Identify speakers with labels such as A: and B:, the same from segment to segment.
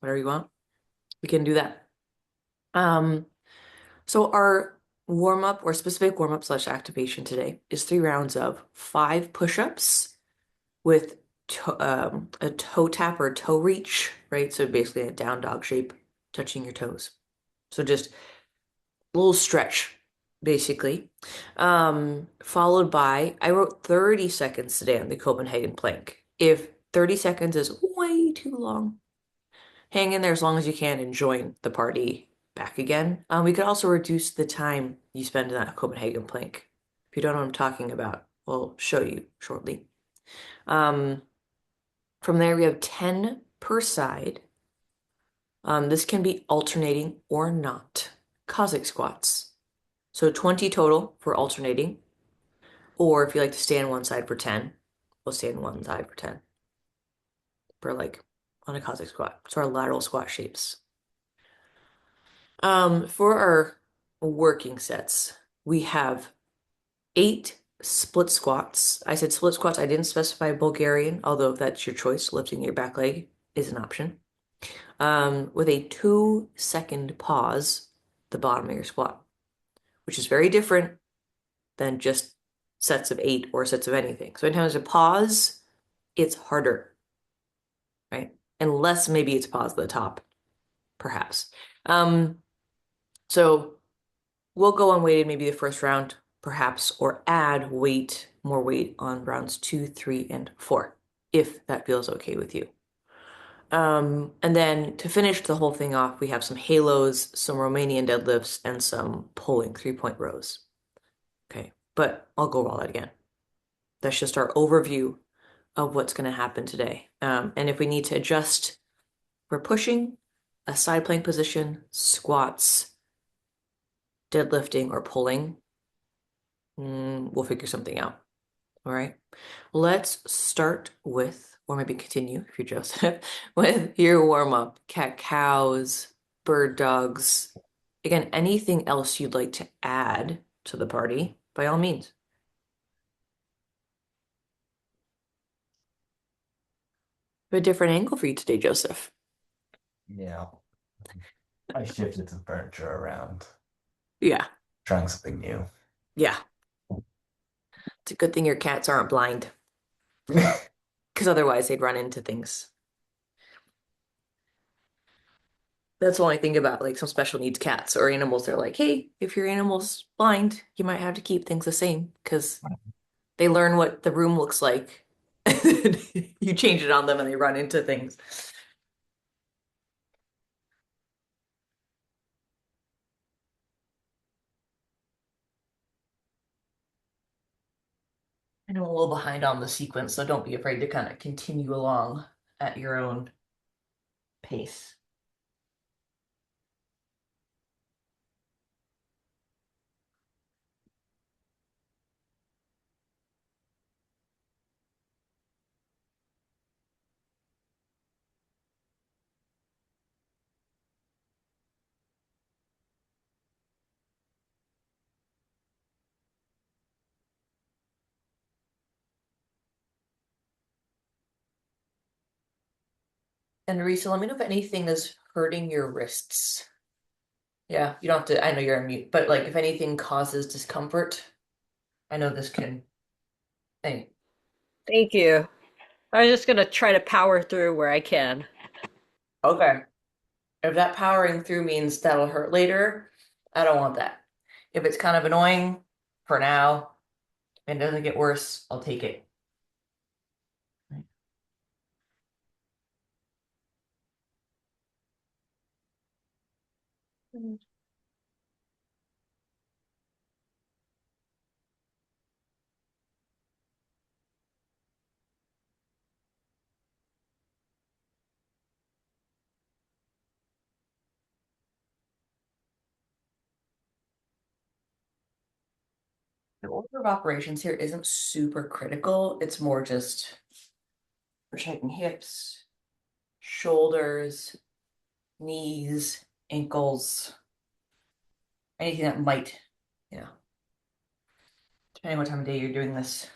A: whatever you want, we can do that. So our warm-up or specific warm-up slash activation today is 3 rounds of 5 push-ups with a toe tap or toe reach, right? So basically a down dog shape, touching your toes. So just a little stretch, basically. Followed by, I wrote 30 seconds today on the Copenhagen plank. If 30 seconds is way too long, hang in there as long as you can and join the party back again. We could also reduce the time you spend in that Copenhagen plank. If you don't know what I'm talking about, we'll show you shortly. Um, from there, we have 10 per side. This can be alternating or not. Cossack squats. So 20 total for alternating. Or if you like to stay on one side for 10, we'll stay on one side for 10. For like on a Cossack squat. So our lateral squat shapes. For our working sets, we have 8 split squats. I said split squats. I didn't specify Bulgarian, although if that's your choice, lifting your back leg is an option. With a 2-second pause, the bottom of your squat, which is very different than just sets of 8 or sets of anything. So anytime there's a pause, it's harder, right? Unless maybe it's pause at the top, perhaps. Um, so we'll go unweighted maybe the first round, perhaps, or add more weight on rounds 2, 3, and 4, if that feels okay with you. And then to finish the whole thing off, we have some halos, some Romanian deadlifts, and some pulling 3-point rows. Okay, but I'll go over all that again. That's just our overview of what's going to happen today. And if we need to adjust for pushing, a side plank position, squats, deadlifting, or pulling, we'll figure something out. All right. Let's start with, or maybe continue if you're Joseph, with your warm up. Cat cows, bird dogs. Again, anything else you'd like to add to the party, by all means. A different angle for you today, Joseph.
B: Yeah, I shifted some furniture around,
A: Yeah,
B: trying something new.
A: yeah. It's a good thing your cats aren't blind, because otherwise they'd run into things. That's the only thing about like some special needs cats or animals. They're like, hey, if your animal's blind, you might have to keep things the same because they learn what the room looks like. You change it on them and they run into things. I know I'm a little behind on the sequence, so don't be afraid to kind of continue along at your own pace. And Risa, let me know if anything is hurting your wrists. Yeah, you don't have to, I know you're on mute, but like if anything causes discomfort, I know this can, hey,
C: Thank you. I was just gonna try to power through where I can.
A: okay. If that powering through means that'll hurt later, I don't want that. If it's kind of annoying for now and doesn't get worse, I'll take it. The order of operations here isn't super critical. It's more just we're checking hips, shoulders, knees, ankles, anything that might, you know, depending what time of day you're doing this.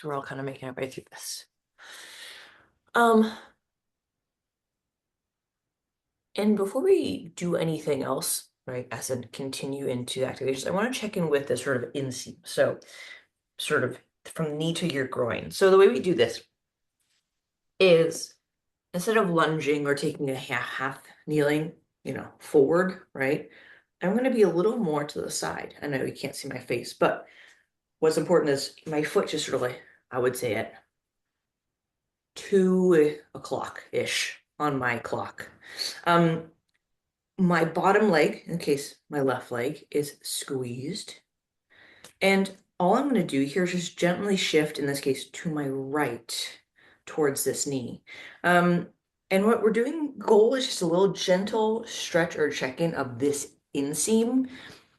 A: So we're all kind of making our way through this. Um, and before we do anything else, right, as in continue into the activations, I want to check in with this sort of inseam. So sort of from the knee to your groin. So the way we do this is instead of lunging or taking a half kneeling, forward, right? I'm going to be a little more to the side. I know you can't see my face, but what's important is my foot just sort of like, I would say at 2 o'clock-ish on my clock. My bottom leg, in case my left leg, is squeezed. And all I'm going to do here is just gently shift, in this case, to my right towards this knee. And what we're doing, goal is just a little gentle stretch or check-in of this inseam.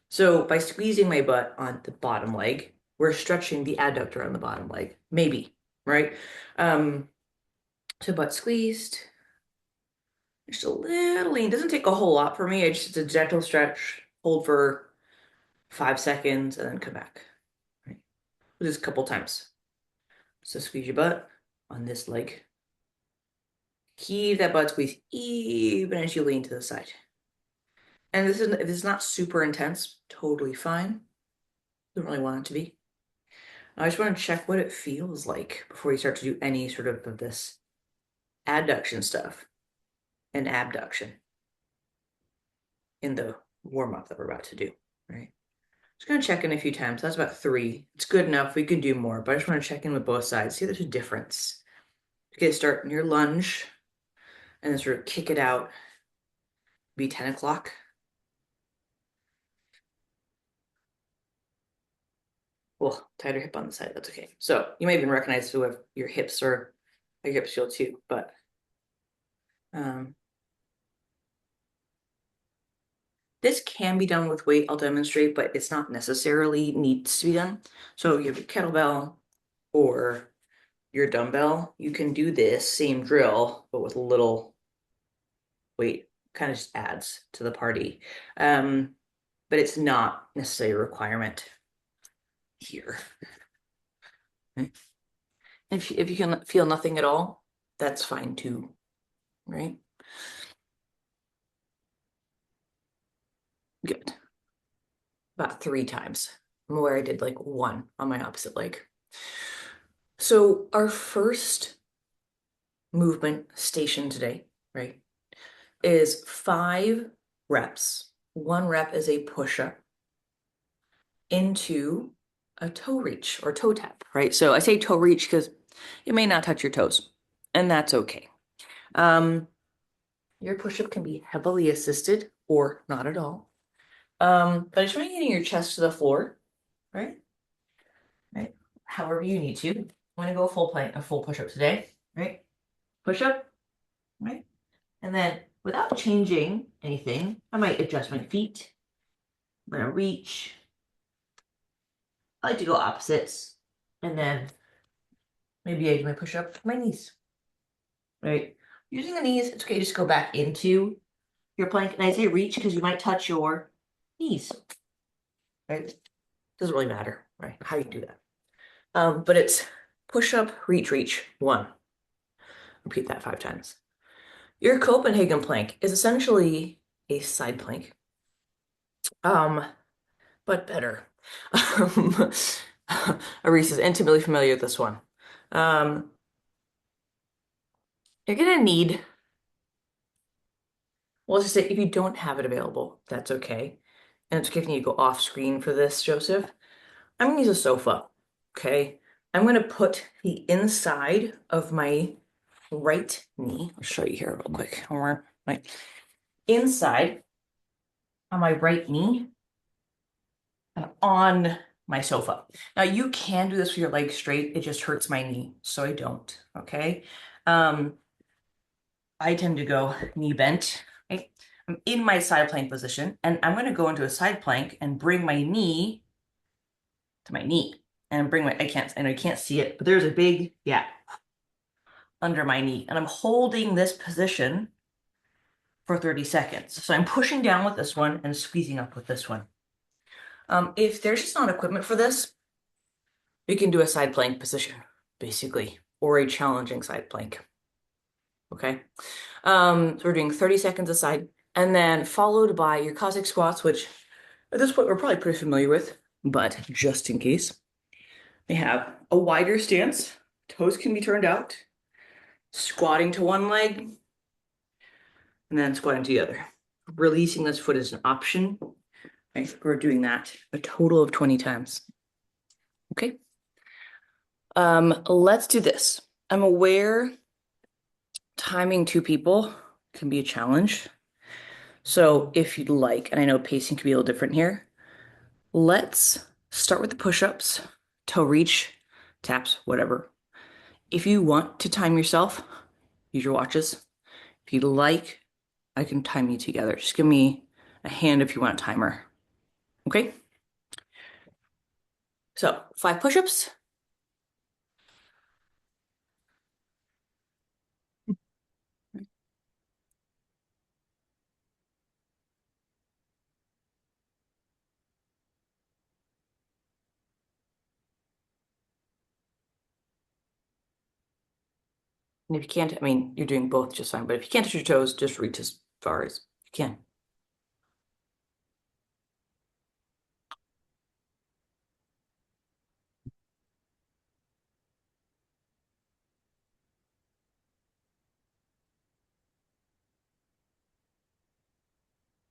A: So by squeezing my butt on the bottom leg, we're stretching the adductor on the bottom leg, maybe, right? So butt squeezed, just a little lean. Doesn't take a whole lot for me. It's just a gentle stretch, hold for 5 seconds, and then come back. Right? Just a couple times. So squeeze your butt on this leg. Keep that butt squeeze even as you lean to the side. And if this is not super intense, totally fine. Don't really want it to be. I just want to check what it feels like before you start to do any sort of this adduction stuff and abduction in the warm-up that we're about to do, right? Just gonna check in a few times. That's about 3. It's good enough. We can do more, but I just want to check in with both sides. See if there's a difference. Okay, start in your lunge and then sort of kick it out. Be 10 o'clock. Well, tighter hip on the side, that's okay. So you may even recognize who have your hips or your hips feel too, but this can be done with weight, I'll demonstrate, but it's not necessarily needs to be done. So you have your kettlebell or your dumbbell, you can do this same drill, but with a little weight, kind of just adds to the party. But it's not necessarily a requirement here. Right? If you can feel nothing at all, that's fine too, right? Good. About 3 times, where I did like 1 on my opposite leg. So our first movement station today, right, is 5 reps. 1 rep is a push-up into a toe reach or toe tap, right? So I say toe reach because you may not touch your toes, and that's okay. Your push-up can be heavily assisted or not at all. But I just want you getting your chest to the floor, right? Right. However you need to. I'm gonna go full plank, a full push-up today, right? Push-up, right? And then without changing anything, I might adjust my feet. I'm gonna reach. I like to go opposites. And then maybe I do my push-up with my knees. Right? Using the knees, it's okay, just go back into your plank. And I say reach because you might touch your knees. Right? Doesn't really matter, right? How you do that. But it's push up, reach, reach, 1. Repeat that 5 times. Your Copenhagen plank is essentially a side plank, but better. Aris is intimately familiar with this one. You're gonna need, well, let's just say if you don't have it available, that's okay. And it's okay if you need to go off screen for this, Joseph. I'm gonna use a sofa, okay? I'm gonna put the inside of my right knee. I'll show you here real quick. Right inside on my right knee and on my sofa. Now you can do this with your legs straight. It just hurts my knee, so I don't, okay? I tend to go knee bent, right? I'm in my side plank position, and I'm gonna go into a side plank and bring my knee to my knee. And bring my, I can't see it, but there's a big gap under my knee. And I'm holding this position for 30 seconds. So I'm pushing down with this one and squeezing up with this one. If there's just not equipment for this, you can do a side plank position, basically, or a challenging side plank. Okay. So we're doing 30 seconds a side, and then followed by your Cossack squats, which at this point we're probably pretty familiar with, but just in case, we have a wider stance, toes can be turned out, squatting to one leg, and then squatting to the other. Releasing this foot is an option. Right? We're doing that a total of 20 times. Okay. Let's do this. I'm aware timing two people can be a challenge. So if you'd like, and I know pacing can be a little different here, let's start with the push-ups, toe reach, taps, whatever. If you want to time yourself, use your watches. If you'd like, I can time you together. Just give me a hand if you want a timer. Okay? So 5 push-ups. And if you can't, I mean, you're doing both just fine, but if you can't touch your toes, just reach as far as you can.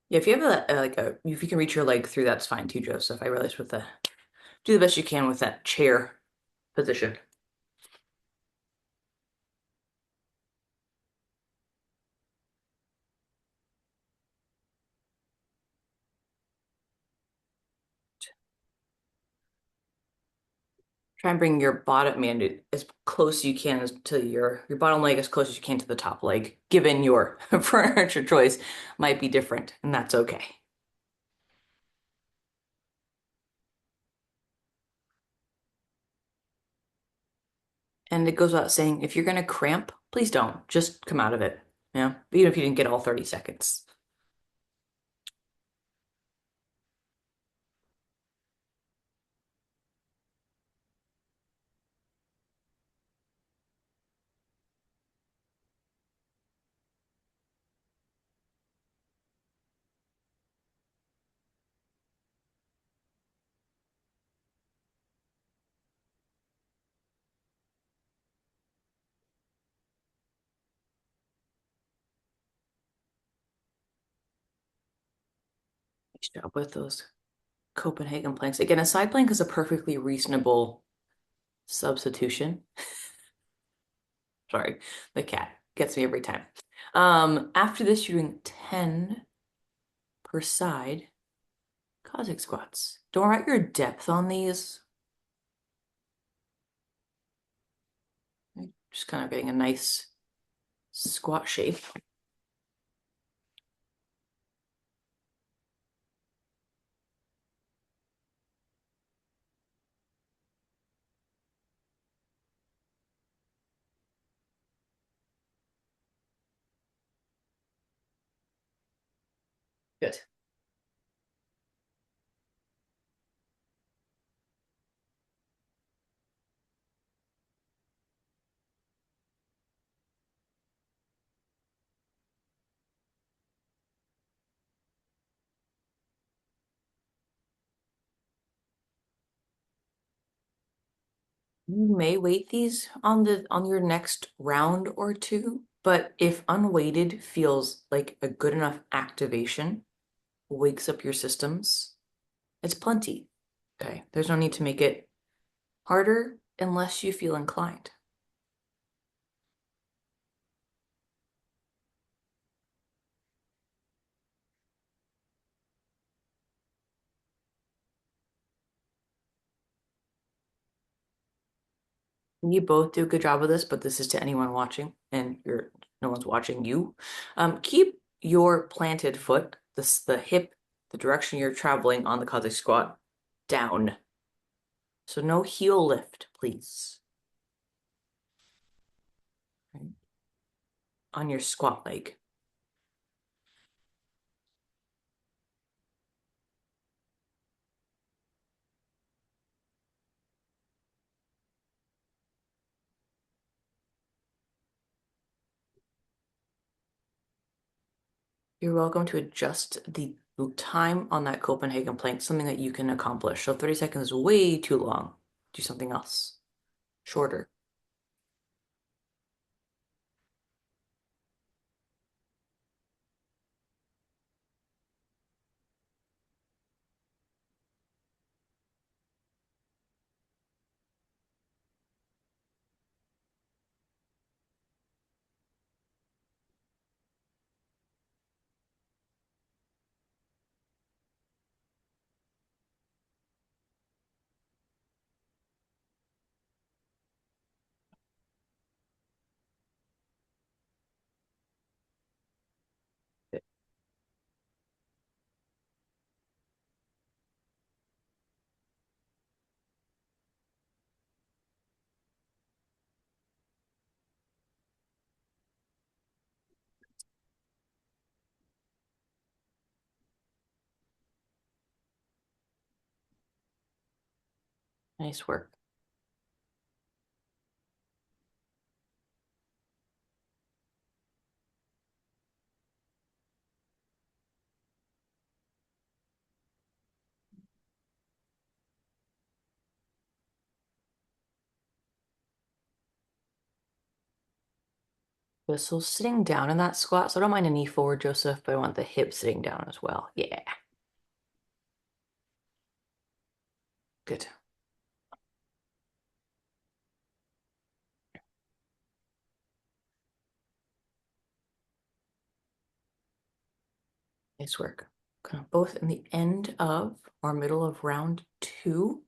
A: Yeah, if you have if you can reach your leg through, that's fine too, Joseph. I realize do the best you can with that chair position. Try and bring your bottom man as close as you can to your bottom leg as close as you can to the top leg, given your furniture choice might be different, and that's okay. And it goes without saying, if you're gonna cramp, please don't. Just come out of it. Yeah. Even if you didn't get all 30 seconds. Nice job with those Copenhagen planks. Again, a side plank is a perfectly reasonable substitution. Sorry, the cat gets me every time. After this, you're doing 10 per side Cossack squats. Don't write your depth on these. Just kind of getting a nice squat shape. Good. You may weight these on your next round or two, but if unweighted feels like a good enough activation, wakes up your systems, it's plenty. Okay. There's no need to make it harder unless you feel inclined. You both do a good job of this, but this is to anyone watching, and no one's watching you. Keep your planted foot, the hip, the direction you're traveling on the Cossack squat, down. So no heel lift, please. Right? On your squat leg. You're welcome to adjust the time on that Copenhagen plank, something that you can accomplish. So 30 seconds is way too long. Do something else, shorter. Nice work. Good. So sitting down in that squat, so I don't mind a knee forward, Joseph, but I want the hip sitting down as well. Yeah, good. Nice work. Kind of both in the end of or middle of round two.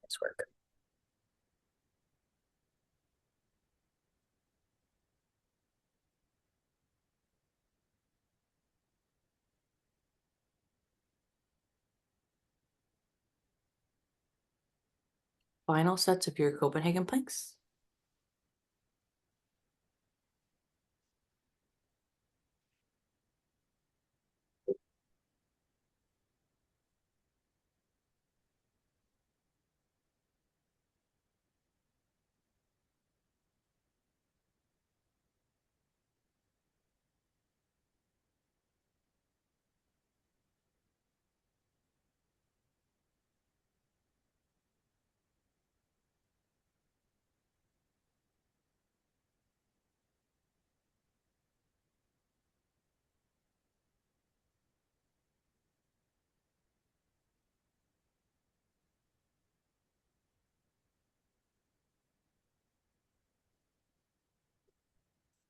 A: Nice work. Final sets of your Copenhagen planks.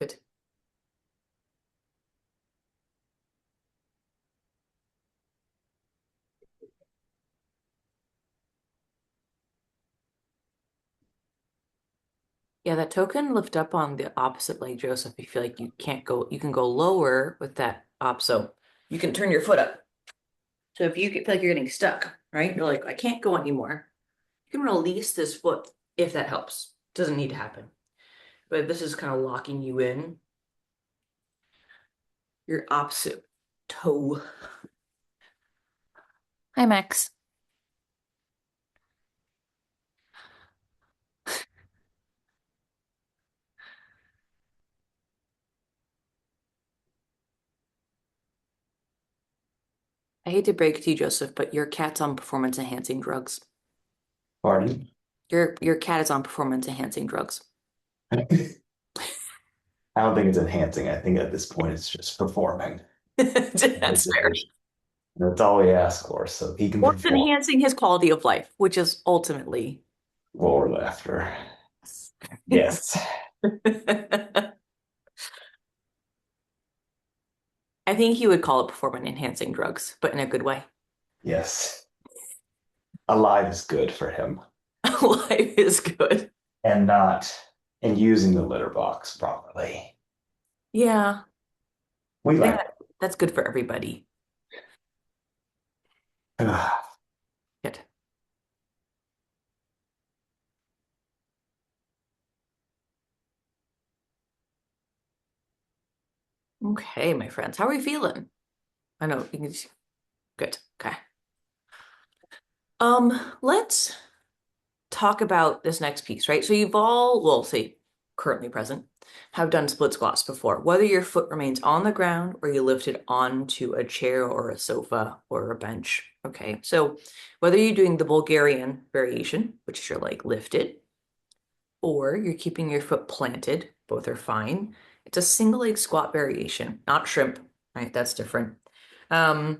A: Good. Yeah, that toe can lift up on the opposite leg, Joseph. If you feel like you can't go, you can go lower with that op. So you can turn your foot up. So if you feel like you're getting stuck, right? You're like, I can't go anymore. You can release this foot if that helps. Doesn't need to happen. But this is kind of locking you in. Your opposite toe. Hi, Max. I hate to break it to you, Joseph, but your cat's on performance enhancing drugs.
B: Pardon?
A: Your cat is on performance enhancing drugs.
B: I don't think it's enhancing. I think at this point it's just performing.
A: That's fair.
B: That's all we ask for, so he can
A: Or it's
B: perform
A: enhancing his quality of life, which is ultimately.
B: what we're after. Yes.
A: I think he would call it performance enhancing drugs, but in a good way.
B: Yes. Alive is good for him.
A: Life is good.
B: And not and using the litter box properly.
A: Yeah,
B: We
A: I think
B: like
A: that's good for everybody. Good. Okay, my friends, how are we feeling? I know you can just, good. Okay. Let's talk about this next piece, right? So you've all, well, say currently present, have done split squats before, whether your foot remains on the ground or you lift it onto a chair or a sofa or a bench. Okay, so whether you're doing the Bulgarian variation, which is your leg lifted, or you're keeping your foot planted, both are fine. It's a single leg squat variation, not shrimp, right? That's different. Um,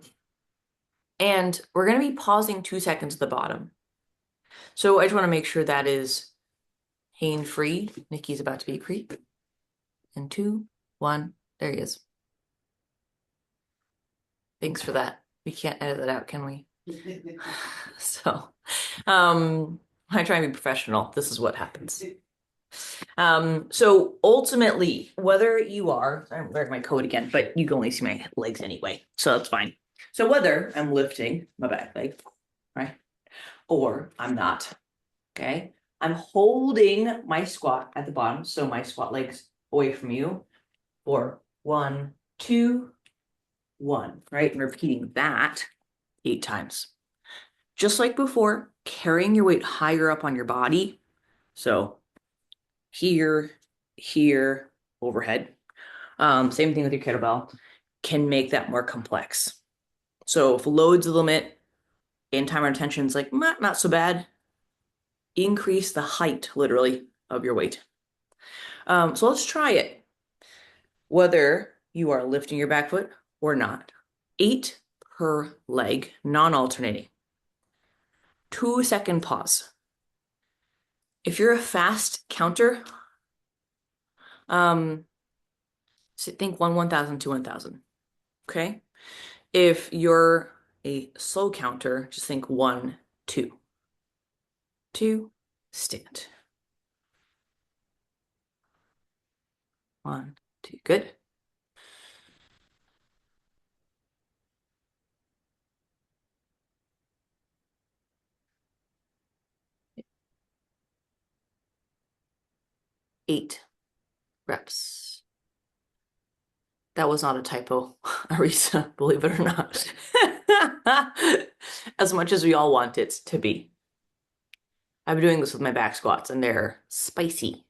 A: and we're going to be pausing 2 seconds at the bottom. So I just want to make sure that is pain free. Nikki's about to be creep. And two, one, there he is. Thanks for that. We can't edit that out, can we? So, I try and be professional. This is what happens. So ultimately, whether you are, I'm wearing my coat again, but you can only see my legs anyway, so that's fine. So whether I'm lifting my back leg, right, or I'm not, okay, I'm holding my squat at the bottom, so my squat legs away from you for 1, 2, 1, right, and repeating that 8 times. Just like before, carrying your weight higher up on your body. So here, here, overhead. Same thing with your kettlebell, can make that more complex. So if loads limit in time retention is like not so bad, increase the height literally of your weight. So let's try it. Whether you are lifting your back foot or not, 8 per leg, non-alternating. 2 second pause. If you're a fast counter, um, so think 1,000 to 1,000. Okay. If you're a slow counter, just think 1, 2, 2, stand. 1, 2, good. 8 reps. That was not a typo, Arisa, believe it or not. As much as we all want it to be. I've been doing this with my back squats and they're spicy.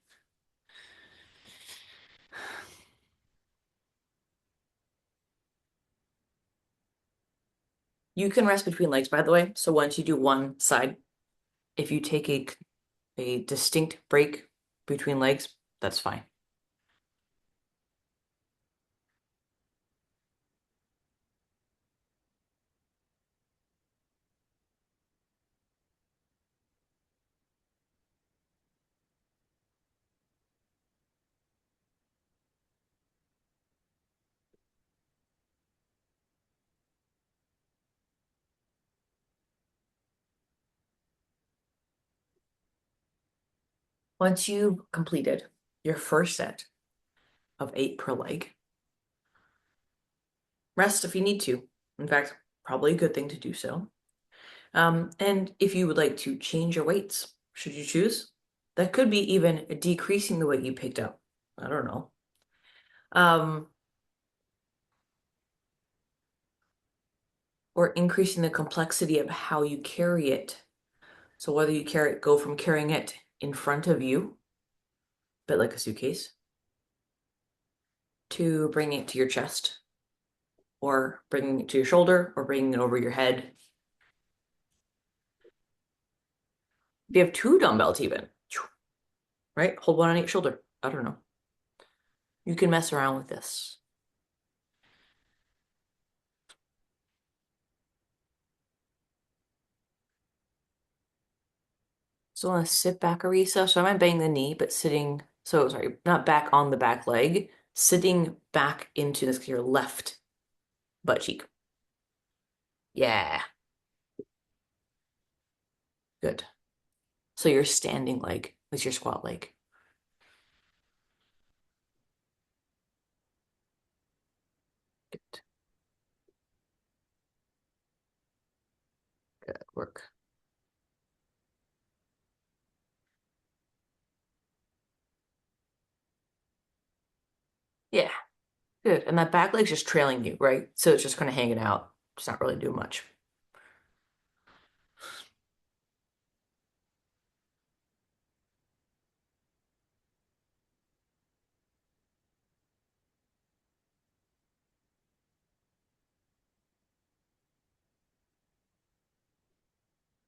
A: You can rest between legs, by the way. So once you do one side, if you take a distinct break between legs, that's fine. Once you've completed your first set of 8 per leg, rest if you need to. In fact, probably a good thing to do so. And if you would like to change your weights, should you choose, that could be even decreasing the weight you picked up. I don't know. Um, or increasing the complexity of how you carry it. So whether you go from carrying it in front of you, a bit like a suitcase, to bringing it to your chest, or bringing it to your shoulder, or bringing it over your head. If you have 2 dumbbells even, right? Hold one on each shoulder. I don't know. You can mess around with this. So I want to sit back, Arisa. So I might bang the knee, but sitting, so sorry, not back on the back leg, sitting back into this your left butt cheek. Yeah, good. So your standing leg is your squat leg. Good, good work. Yeah, good. And that back leg's just trailing you, right? So it's just kind of hanging out. It's not really doing much.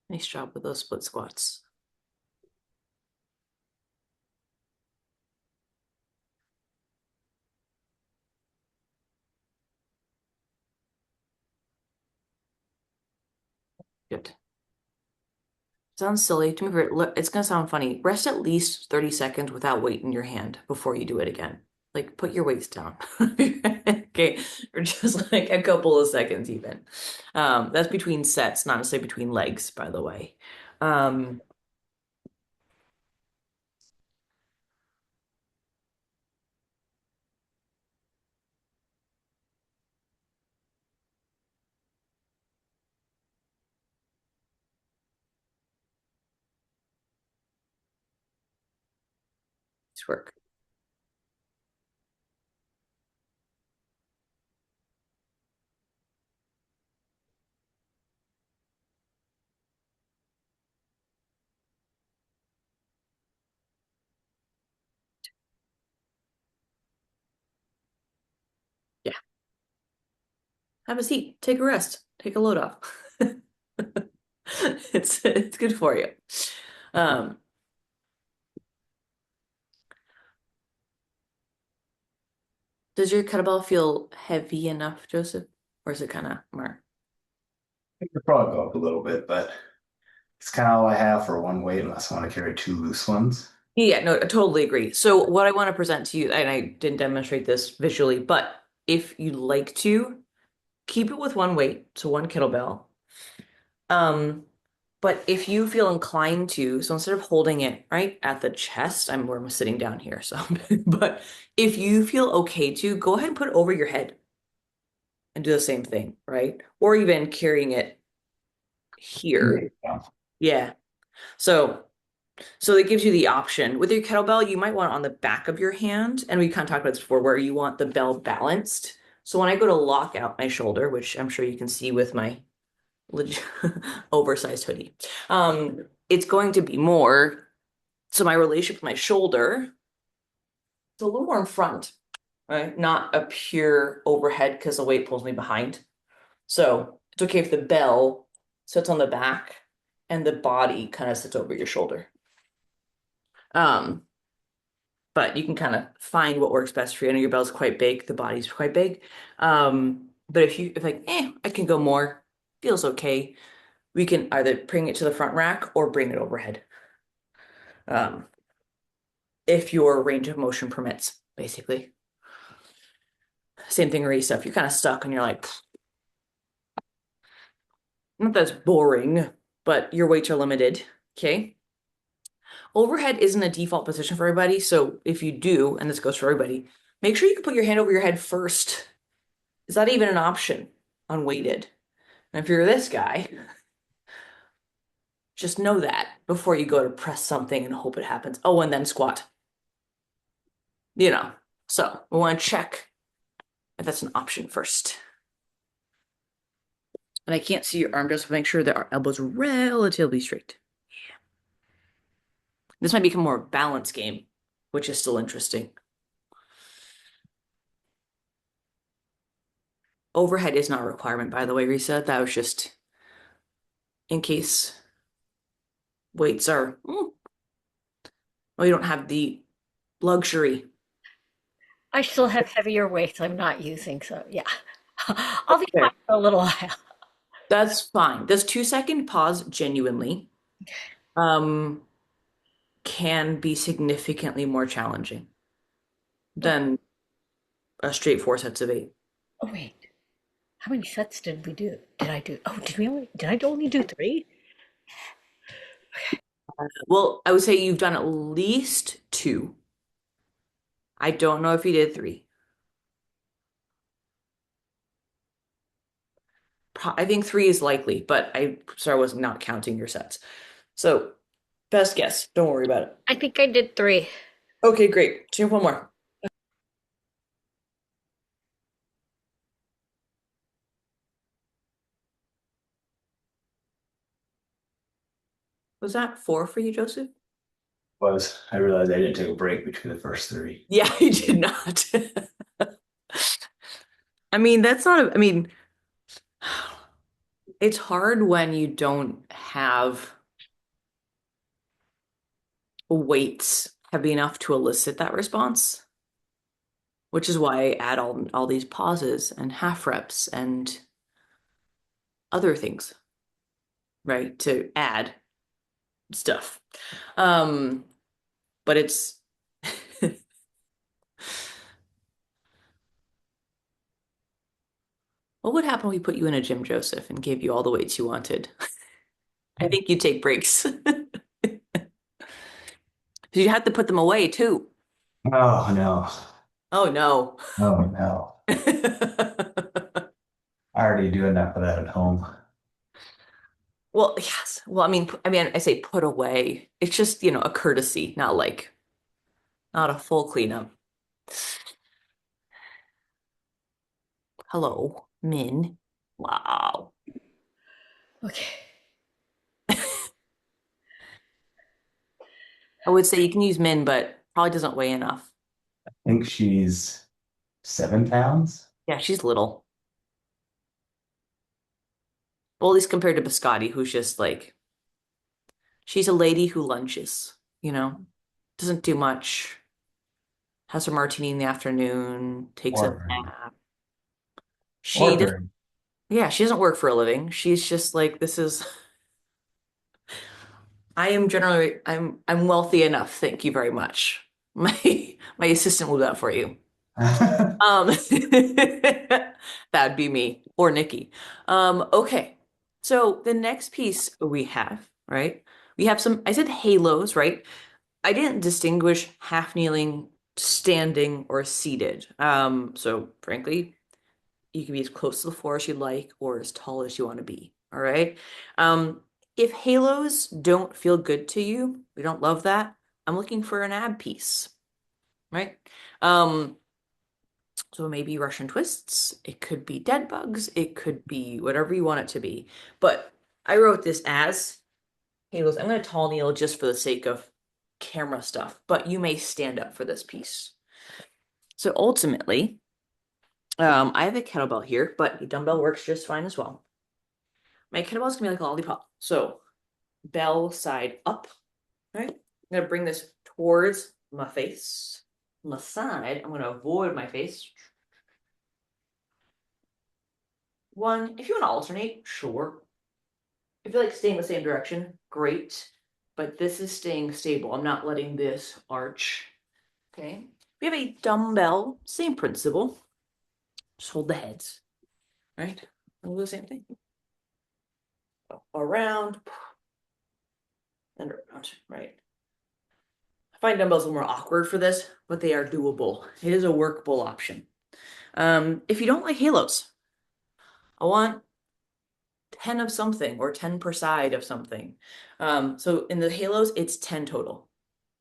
A: Nice job with those split squats. Good. Sounds silly to me, but it's gonna sound funny. Rest at least 30 seconds without weight in your hand before you do it again. Like put your weights down. Okay. Or just like a couple of seconds even. That's between sets, not necessarily between legs, by the way. Um, Nice work. Yeah. Have a seat. Take a rest. Take a load off. It's good for you. Um, does your kettlebell feel heavy enough, Joseph? Or is it kind of more?
B: I could probably go up a little bit, but it's kind of all I have for one weight unless I want to carry two loose ones.
A: Yeah, no, I totally agree. So what I want to present to you, and I didn't demonstrate this visually, but if you'd like to, keep it with one weight, so one kettlebell. Um, but if you feel inclined to, so instead of holding it right at the chest, I'm where I'm sitting down here. So, but if you feel okay to, go ahead and put it over your head and do the same thing, right? Or even carrying it here.
B: Yeah.
A: Yeah. So So it gives you the option. With your kettlebell, you might want it on the back of your hand. And we kind of talked about this before, where you want the bell balanced. So when I go to lock out my shoulder, which I'm sure you can see with my leg oversized hoodie, it's going to be more. So my relationship with my shoulder is a little more in front, right? Not a pure overhead because the weight pulls me behind. So it's okay if the bell sits on the back and the body kind of sits over your shoulder. Um, but you can kind of find what works best for you. I know your bell's quite big, the body's quite big. But if like, I can go more, feels okay. We can either bring it to the front rack or bring it overhead. Um, if your range of motion permits, basically. Same thing, Arisa. If you're kind of stuck and you're like, not that's boring, but your weights are limited. Okay. Overhead isn't a default position for everybody. So if you do, and this goes for everybody, make sure you can put your hand over your head first. Is that even an option unweighted? And if you're this guy, just know that before you go to press something and hope it happens. Oh, and then squat, you know. So we want to check if that's an option first. And I can't see your arm, just make sure that our elbow's relatively straight. This might become more a balance game, which is still interesting. Overhead is not a requirement, by the way, Risa. That was just in case weights are, well, you don't have the luxury.
C: I still have heavier weights I'm not using, so yeah. I'll be fine
A: Okay.
C: for a little while.
A: That's fine. This 2-second pause genuinely. Um, can be significantly more challenging
C: Oh,
A: than a straight four sets of eight.
C: oh wait. How many sets did we do? Did I do? Oh, did I only do three?
A: Well, I would say you've done at least two. I don't know if you did three. I think three is likely, but I was not counting your sets. So, best guess. Don't worry about it.
C: I think I did three.
A: Okay, great. So you have one more. Was that four for you, Joseph?
B: Was I realized I didn't take a break between the first three.
A: Yeah, you did not. I mean, that's not I mean, it's hard when you don't have weights heavy enough to elicit that response, which is why I add all these pauses and half reps and other things, right? To add stuff. Um, but it's what would happen if we put you in a gym, Joseph, and gave you all the weights you wanted? I think you'd take breaks. You have to put them away too.
B: Oh no.
A: Oh no.
B: Oh no. I already do enough of that at home.
A: Well, yes. Well, I mean, I say put away. It's just, a courtesy, not a full cleanup. Hello, Min. Wow.
C: Okay.
A: I would say you can use Min, but probably doesn't weigh enough.
B: I think she's 7 pounds.
A: Yeah, she's little. Well, at least compared to Biscotti, who's just like, she's a lady who lunches, doesn't do much, has her martini in the afternoon, takes a
B: Or very,
A: nap. She
B: or
A: does,
B: very.
A: yeah, she doesn't work for a living. She's just like, this is, I'm wealthy enough. Thank you very much. My assistant will do that for you. Um, that'd be me or Nikki. Okay. So the next piece we have, right? We have I said halos, right? I didn't distinguish half kneeling, standing, or seated. So frankly, you can be as close to the floor as you like or as tall as you want to be. All right. Um, if halos don't feel good to you, we don't love that. I'm looking for an ab piece, right? Um, so maybe Russian twists, it could be dead bugs, it could be whatever you want it to be. But I wrote this as halos. I'm going to tall kneel just for the sake of camera stuff, but you may stand up for this piece. So ultimately, I have a kettlebell here, but a dumbbell works just fine as well. My kettlebell is gonna be like a lollipop. So bell side up, right? I'm gonna bring this towards my face. On the side, I'm gonna avoid my face. One, if you want to alternate, sure. If you like staying the same direction, great. But this is staying stable. I'm not letting this arch. Okay. We have a dumbbell, same principle. Just hold the heads, right? And we'll do the same thing. Around and around, right? I find dumbbells a little more awkward for this, but they are doable. It is a workable option. If you don't like halos, I want 10 of something or 10 per side of something. So in the halos, it's 10 total.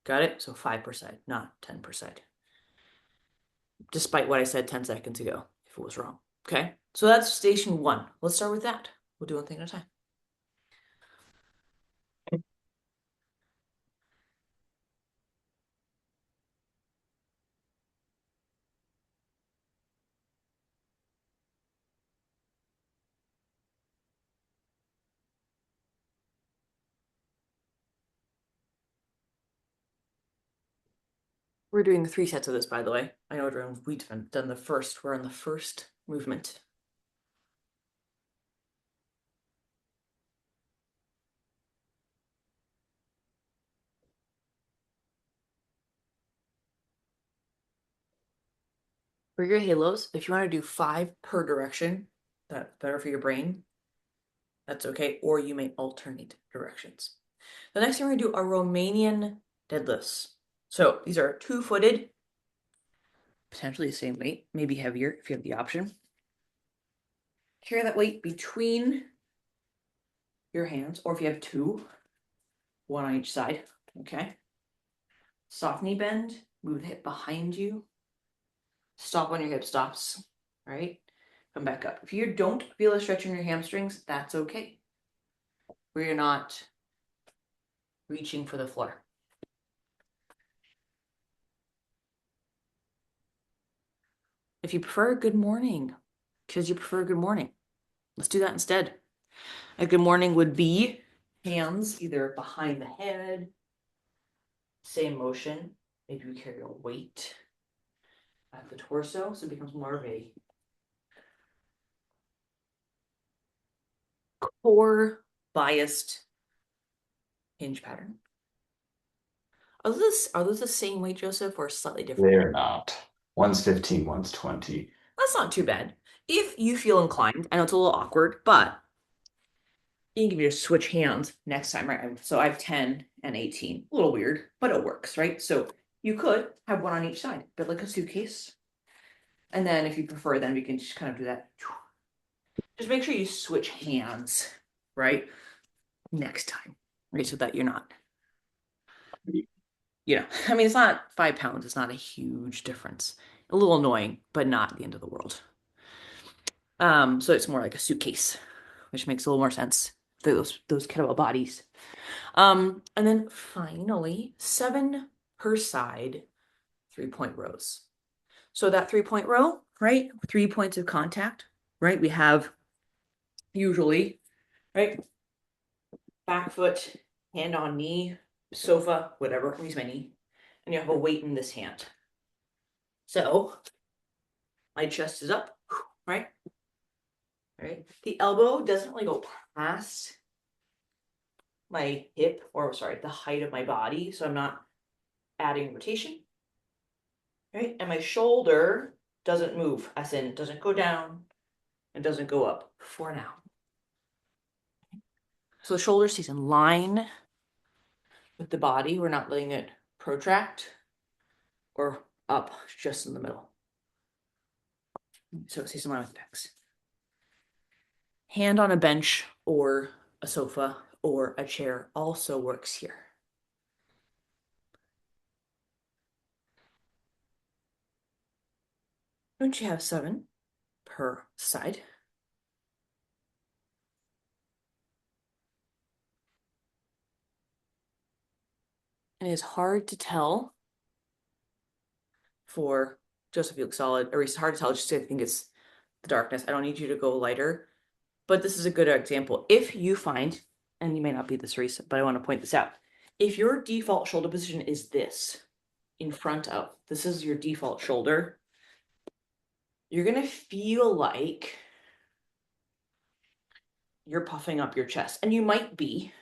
A: Got it? So 5 per side, not 10 per side. Despite what I said 10 seconds ago, if it was wrong. Okay, so that's station one. Let's start with that. We'll do one thing at a time. We're doing 3 sets of this, by the way. I know we've done the first. We're on the first movement. For your halos, if you want to do 5 per direction, that's better for your brain. That's okay. Or you may alternate directions. The next thing we're going to do are Romanian deadlifts. So these are 2-footed, potentially the same weight, maybe heavier if you have the option. Carry that weight between your hands, or if you have 2, one on each side. Okay. Soft knee bend, move the hip behind you. Stop when your hip stops, right? Come back up. If you don't feel a stretch in your hamstrings, that's okay. Where you're not reaching for the floor. If you prefer good morning, because you prefer good morning, let's do that instead. A good morning would be hands either behind the head, same motion. Maybe we carry a weight at the torso, so it becomes more of a core biased hinge pattern. Are those the same weight, Joseph, or slightly different?
B: They're not. One's 15, one's 20.
A: That's not too bad. If you feel inclined, I know it's a little awkward, but you can give you just switch hands next time, right? So I have 10 and 18. A little weird, but it works, right? So you could have one on each side, but like a suitcase. And then if you prefer, then we can just kind of do that. Just make sure you switch hands, right? Next time, right? So that you're not, I mean, it's not 5 pounds. It's not a huge difference. A little annoying, but not the end of the world. So it's more like a suitcase, which makes a little more sense for those kettlebell bodies. And then finally, 7 per side, 3-point rows. So that 3-point row, right? 3 points of contact, right? We have usually, right? Back foot, hand on knee, sofa, whatever, use my knee. And you have a weight in this hand. So my chest is up, right? Right. The elbow doesn't really go past my hip, or sorry, the height of my body. So I'm not adding rotation. Right. And my shoulder doesn't move, as in doesn't go down and doesn't go up for now. So the shoulder stays in line with the body. We're not letting it protract or up, just in the middle. So it stays in line with the pecs. Hand on a bench or a sofa or a chair also works here. Don't you have 7 per side? And it's hard to tell for Joseph, you look solid, or it's hard to tell just I think it's the darkness. I don't need you to go lighter, but this is a good example. If you find, and you may not be this recent, but I want to point this out. If your default shoulder position is this, in front of, this is your default shoulder, you're going to feel like you're puffing up your chest. And you might be.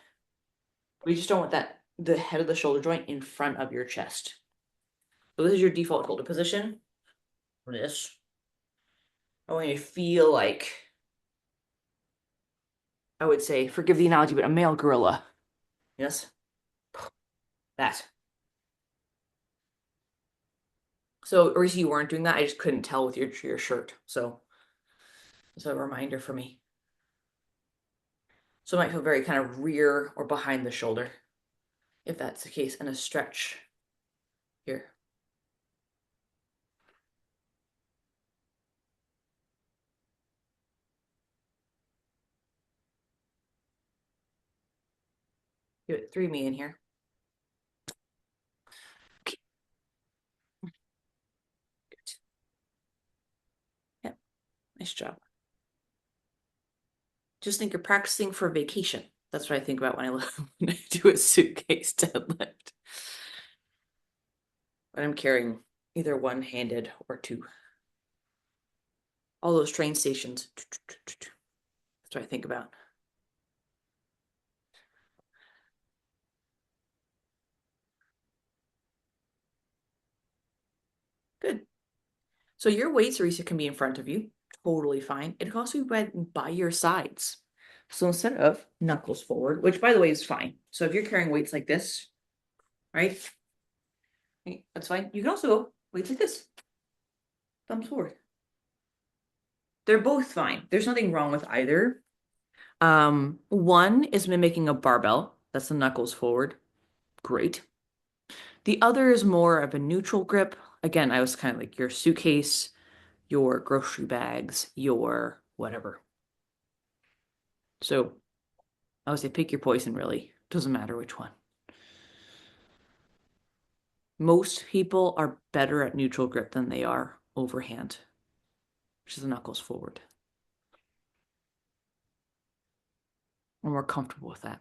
A: We just don't want that, the head of the shoulder joint in front of your chest. So this is your default shoulder position. This. I want you to feel like, I would say, forgive the analogy, but a male gorilla. Yes? That. So, or you weren't doing that. I just couldn't tell with your shirt. So it's a reminder for me. So it might feel very kind of rear or behind the shoulder, if that's the case, and a stretch here. Give it 3 me in here. Okay. Good. Yep. Nice job. Just think you're practicing for vacation. That's what I think about when I do a suitcase deadlift. But I'm carrying either one-handed or 2. All those train stations. That's what I think about. Good. So your weights, Teresa, can be in front of you. Totally fine. It can also be by your sides. So instead of knuckles forward, which by the way is fine. So if you're carrying weights like this, right? Right, that's fine. You can also go weights like this, thumbs forward. They're both fine. There's nothing wrong with either. One is mimicking a barbell. That's the knuckles forward. Great. The other is more of a neutral grip. Again, I was kind of like your suitcase, your grocery bags, your whatever. So I would say pick your poison, really. Doesn't matter which one. Most people are better at neutral grip than they are overhand, which is the knuckles forward. I'm more comfortable with that.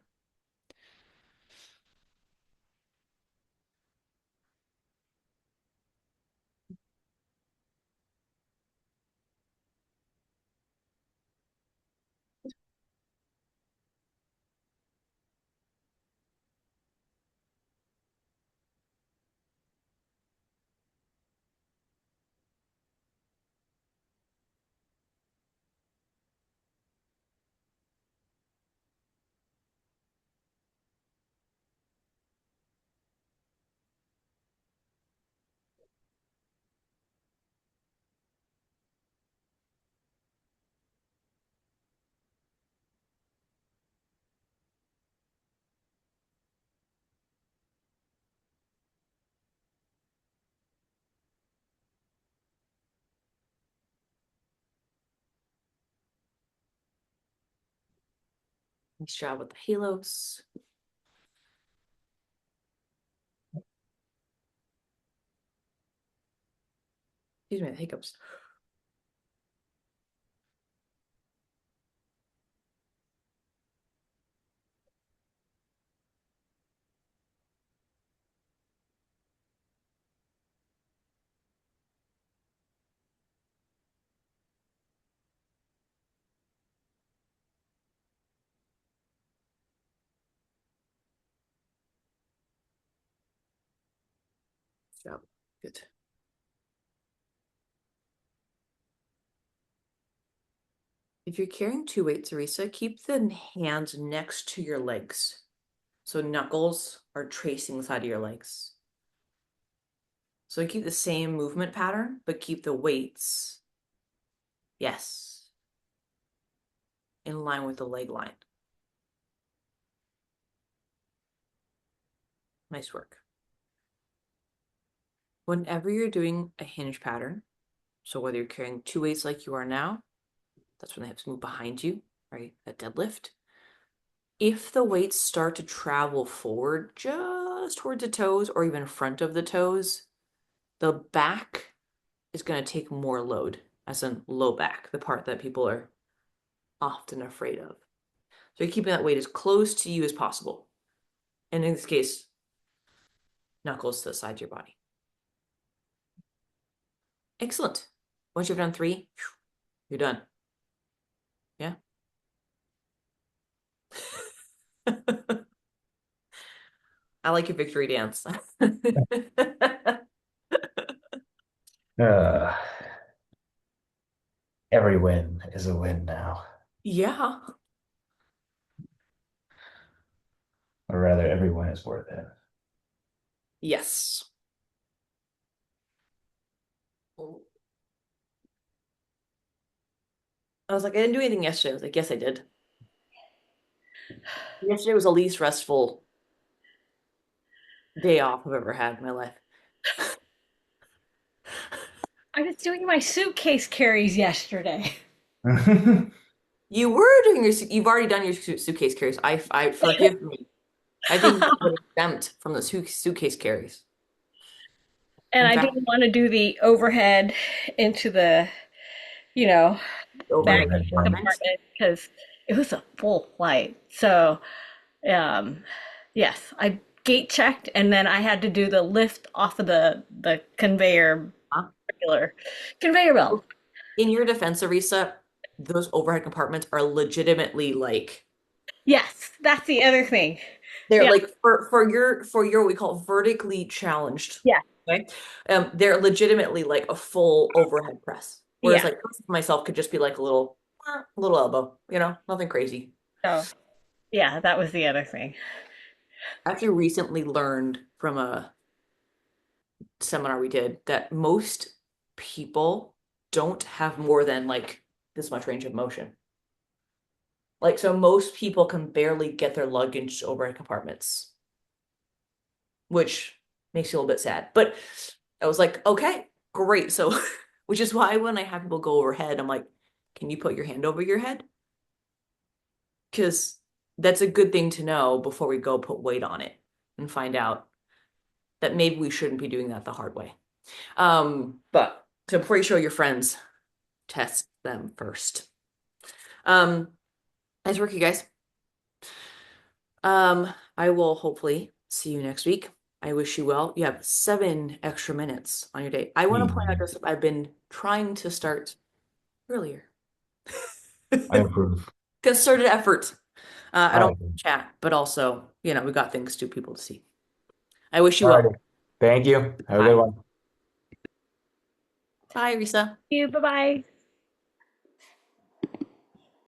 A: Nice job with the halos. Excuse me, the hiccups. Good job. Good. If you're carrying two weights, Teresa, keep the hands next to your legs. So knuckles are tracing the side of your legs. So keep the same movement pattern, but keep the weights, yes, in line with the leg line. Nice work. Whenever you're doing a hinge pattern, so whether you're carrying two weights like you are now, that's when they have to move behind you, right? A deadlift. If the weights start to travel forward just towards the toes or even front of the toes, the back is going to take more load, as in low back, the part that people are often afraid of. So you're keeping that weight as close to you as possible. And in this case, knuckles to the side of your body. Excellent. Once you've done three, you're done. Yeah. I like your victory dance.
B: Uh, every win is a win now.
A: Yeah.
B: Or rather, every win is worth it.
A: Yes. I was like, I didn't do anything yesterday. I was like, yes, I did. Yesterday was the least restful day off I've ever had in my life.
C: I was doing my suitcase carries yesterday.
A: You were doing you've already done your suitcase carries. I forgive me. I think you would exempt from the suitcase carries.
C: And
A: In
C: I
A: fact,
C: didn't want to do the overhead into the, you know,
A: overhead
C: baggage
B: Overhead bin.
A: compartment.
C: compartment because it was a full flight. So, um, yes, I gate checked and then I had to do the lift off of the conveyor,
A: Huh?
C: regular conveyor belt.
A: In your defense, Arisa, those overhead compartments are legitimately like
C: Yes, that's the other thing.
A: they're
C: Yeah,
A: like for your what we call vertically challenged.
C: yeah.
A: Okay. They're legitimately like a full overhead press. Whereas
C: Yeah.
A: like myself could just be like a little elbow, nothing crazy.
C: So yeah, that was the other thing.
A: I actually recently learned from a seminar we did that most people don't have more than like this much range of motion. Like, so most people can barely get their luggage overhead compartments, which makes you a little bit sad. But I was like, okay, great. So, which is why when I have people go overhead, I'm like, can you put your hand over your head? Because that's a good thing to know before we go put weight on it and find out that maybe we shouldn't be doing that the hard way. But so before you show your friends, test them first. Um, nice work, you guys. I will hopefully see you next week. I wish you well. You have 7 extra minutes on your day. I want to point out
B: Hmm.
A: just I've been trying to start earlier.
B: I approve.
A: Concerted effort. I
B: All
A: don't
B: right.
A: chat, but also, we got things to people to see. I wish you
B: All
A: well.
B: right. Thank you. Have a good
A: Bye.
B: one.
A: Bye, Risa.
C: You, bye bye.